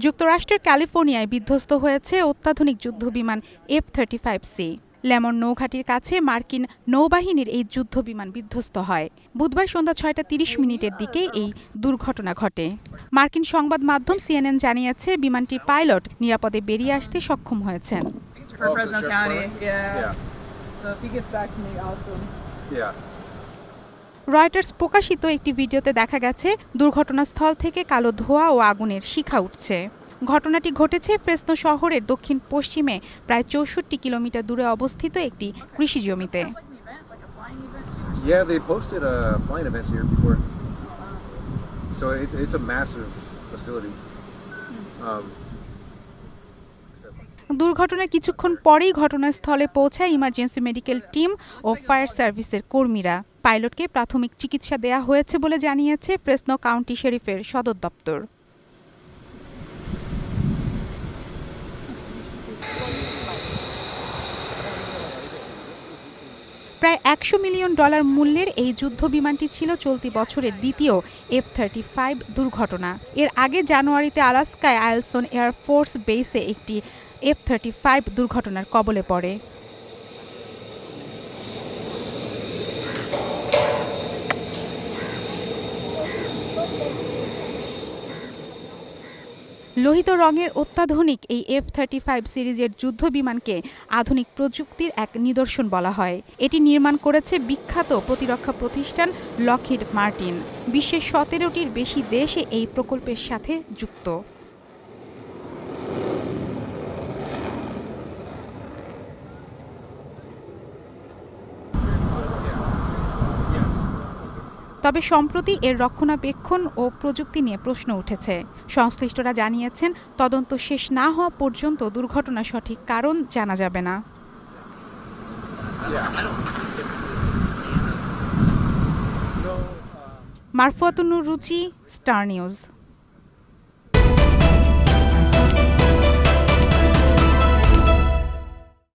যুক্তরাষ্ট্রের ক্যালিফোর্নিয়ায় বিধ্বস্ত হয়েছে অত্যাধুনিক যুদ্ধবিমান F-35C। লেমন নৌঘাটির কাছে মার্কিন নৌবাহিনীর এই যুদ্ধবিমান বিধ্বস্ত হয়। বুধবার সন্ধ্যা ৬টা ৩০ মিনিটের দিকে এই দুর্ঘটনা ঘটে। মার্কিন সংবাদ মাধ্যম CNN জানিয়েছে বিমানটির পাইলট নিরাপদে বেরিয়ে আসতে সক্ষম হয়েছেন। রয়টার্স প্রকাশিত একটি ভিডিওতে দেখা গেছে দুর্ঘটনাস্থল থেকে কালো ধোঁয়া ও আগুনের শিখা উঠছে। ঘটনাটি ঘটেছে ফ্রেসনো শহরের দক্ষিণ পশ্চিমে প্রায় ৬৪ কিলোমিটার দূরে অবস্থিত একটি কৃষি জমিতে। দুর্ঘটনার কিছুক্ষণ পরেই ঘটনাস্থলে পৌঁছায় ইমার্জেন্সি মেডিকেল টিম ও ফায়ার সার্ভিসের কর্মীরা। পাইলটকে প্রাথমিক চিকিৎসা দেয়া হয়েছে বলে জানিয়েছে ফ্রেসনো কাউন্টি শেরিফের সদর দপ্তর। প্রায় $১০০ মিলিয়ন মূল্যের এই যুদ্ধবিমানটি ছিল চলতি বছরের দ্বিতীয় F-35 দুর্ঘটনা। এর আগে জানুয়ারিতে আলাস্কায় আইলসন এয়ারফোর্স বেসে একটি F-35 দুর্ঘটনার কবলে পড়ে। লোহিত রঙের অত্যাধুনিক এই F-35 সিরিজের যুদ্ধবিমানকে আধুনিক প্রযুক্তির এক নিদর্শন বলা হয়। এটি নির্মাণ করেছে বিখ্যাত প্রতিরক্ষা প্রতিষ্ঠান লকহিড মার্টিন। বিশ্বের ১৭টির বেশি দেশ এই প্রকল্পের সাথে যুক্ত। তবে সম্প্রতি এর রক্ষণাবেক্ষণ ও প্রযুক্তি নিয়ে প্রশ্ন উঠেছে। সংশ্লিষ্টরা জানিয়েছেন তদন্ত শেষ না হওয়া পর্যন্ত দুর্ঘটনার সঠিক কারণ জানা যাবে না। মারফুয়াতুন নূর রুচি, স্টার নিউজ।